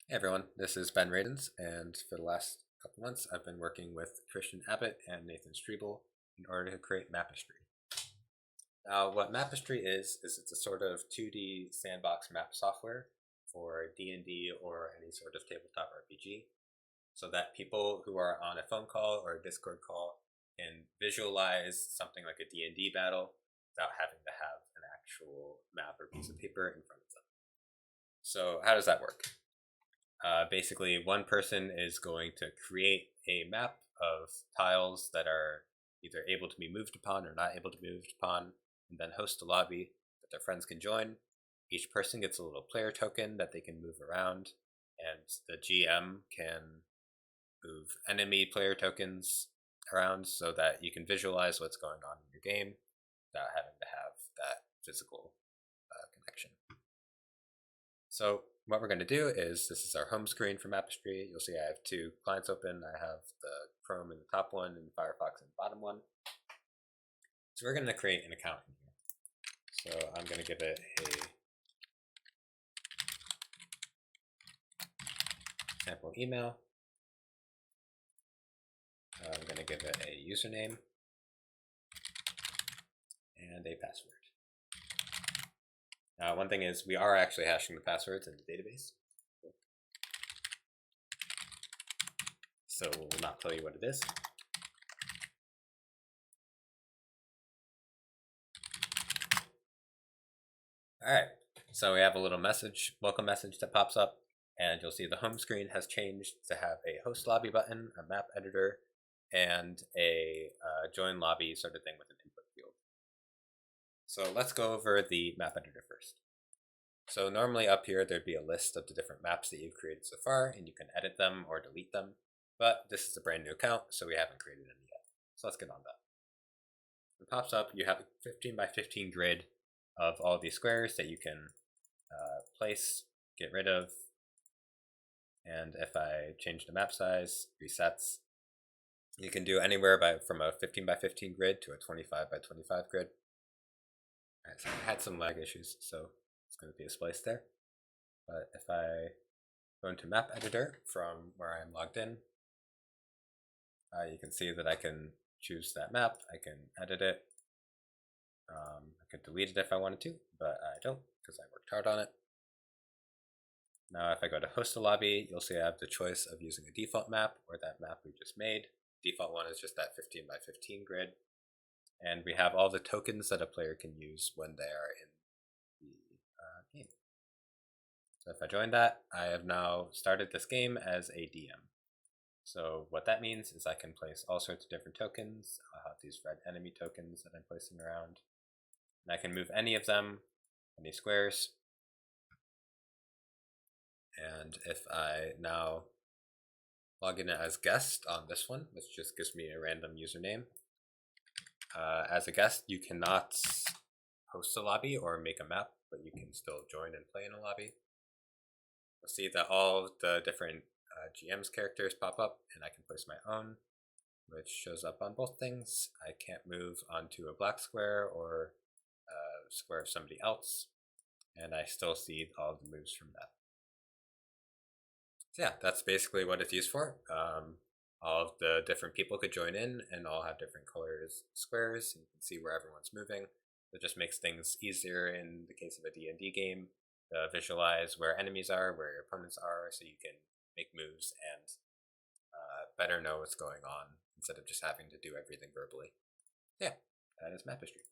Hey everyone, this is Ben Radens, and for the last couple months I've been working with Christian Abbott and Nathan Strebel in order to create Mapestry. Now, what Mapestry is it's a sort of 2D sandbox map software for D&D or any sort of tabletop RPG, so that people who are on a phone call or a Discord call can visualize something like a D&D battle without having to have an actual map or piece of paper in front of them. So how does that work? Basically, one person is going to create a map of tiles that are either able to be moved upon or not able to be moved upon, and then host a lobby that their friends can join. Each person gets a little player token that they can move around, and the GM can move enemy player tokens around so that you can visualize what's going on in your game without having to have that physical connection. So what we're going to do is, this is our home screen for Mapestry. You'll see I have two clients open. I have the Chrome in the top one and Firefox in the bottom one. So we're going to create an account in here. So I'm going to give it a sample email. I'm going to give it a username and a password. Now, one thing is we are actually hashing the passwords in the database, so we'll not tell you what it is. Alright, so we have a little welcome message that pops up, and you'll see the home screen has changed to have a host lobby button, a map editor, and a join lobby sort of thing with an input field. So let's go over the map editor first. So normally up here there'd be a list of the different maps that you've created so far, and you can edit them or delete them, but this is a brand new account, so we haven't created any yet. So let's get on that. It pops up, you have a 15 by 15 grid of all these squares that you can place, get rid of, and if I change the map size, resets, you can do anywhere from a 15 by 15 grid to a 25 by 25 grid. Alright, so I had some lag issues, so it's going to be a splice there. But if I go into map editor from where I'm logged in, you can see that I can choose that map, I can edit it, I could delete it if I wanted to, but I don't because I worked hard on it. Now if I go to host a lobby, you'll see I have the choice of using a default map or that map we just made. Default one is just that 15 by 15 grid, and we have all the tokens that a player can use when they are in the game. So if I join that, I have now started this game as a DM. So what that means is I can place all sorts of different tokens. I'll have these red enemy tokens that I'm placing around, and I can move any of them, any squares. And if I now log in as guest on this one, which just gives me a random username, as a guest you cannot host a lobby or make a map, but you can still join and play in a lobby. You'll see that all the different GM's characters pop up, and I can place my own, which shows up on both things. I can't move onto a black square or a square of somebody else, and I still see all the moves from that. So yeah, that's basically what it's used for. All of the different people could join in and all have different colors squares, and you can see where everyone's moving. It just makes things easier in the case of a D&D game to visualize where enemies are, where your opponents are, so you can make moves and better know what's going on instead of just having to do everything verbally. Yeah, that is Mapestry.